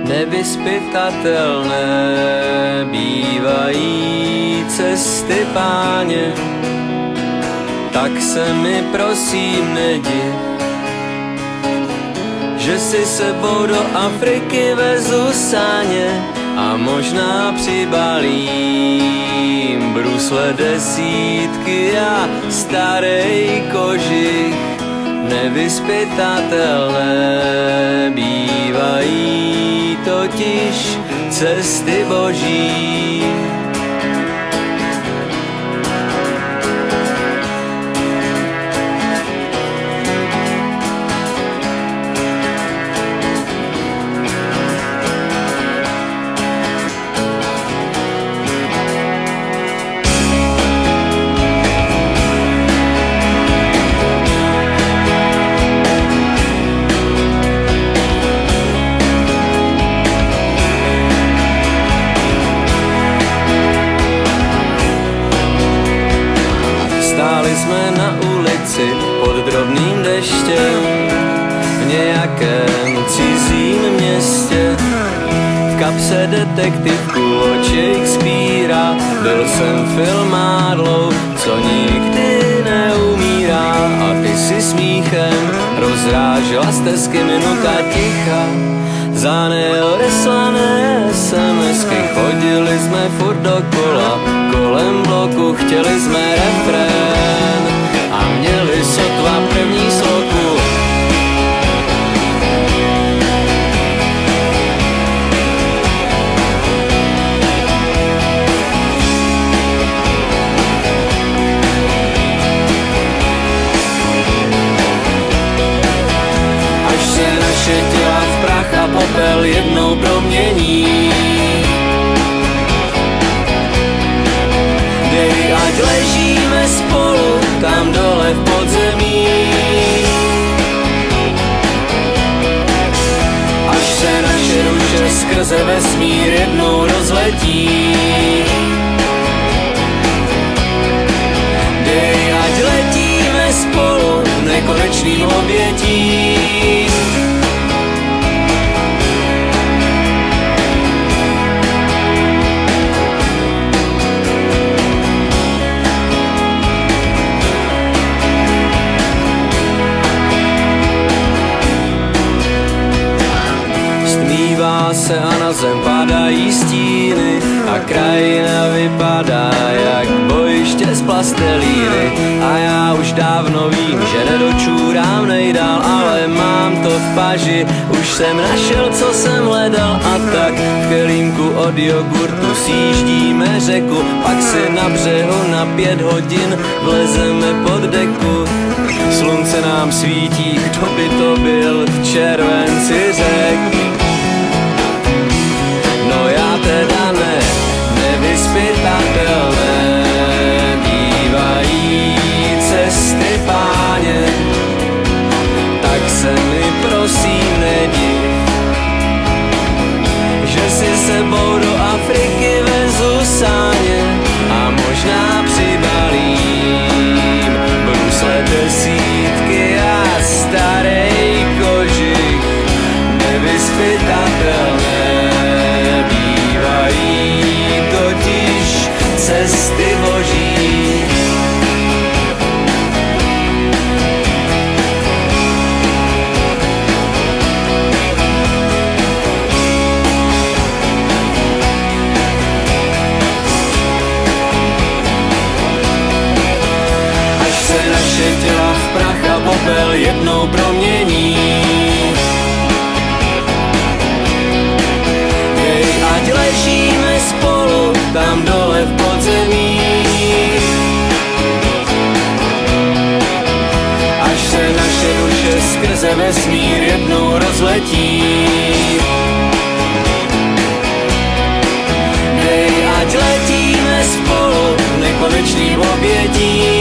Nevyzpytatelné bývají cesty, Páně, tak se mi prosím nediv, že si sebou do Afriky vezu sáně a možná přibalím brusle desítky a starej kožich. Nevyzpytatelné bývají totiž cesty Boží. Stáli jsme na ulici pod drobným deštěm v nějakém cizím městě. V kapse detektivku od Shakespearea byl jsem filmádlou, co nikdy neumírá. A ty si smíchem rozrážela stezky minuta ticha. Za neodeslané SMSky chodili jsme furt dokola, kolem bloku chtěli jsme refrén a měli sotva první sloku. Až se naše těla v prach a popel jednou promění, dej, ať ležíme spolu tam dole v podzemí. Až se naše duše skrze vesmír jednou rozletí, dej, ať letíme spolu nekonečným obětím. Se a na zem padají stíny a krajina vypadá jak bojiště z plastelíny. A já už dávno vím, že nedočůrám nejdál, ale mám to v paži. Už jsem našel, co jsem hledal, a tak v kelímku od jogurtu sjíždíme řeku. Pak si na břehu na 5 hodin vlezeme pod deku. Slunce nám svítí, kdo by to byl v červenci, řek. No já teda ne, nevyzpytatelné bývají cesty, Páně, tak se mi prosím nediv, že si sebou do Afriky vezu sáně a možná přibalím brusle desítky a starej kožich. Nevyzpytatelné bývají totiž cesty Boží. Až se naše těla v prach a popel jednou promění, ať ležíme spolu tam dole v podzemí. Až se naše duše skrze vesmír jednou rozletí, dej, ať letíme spolu nekonečným obětím.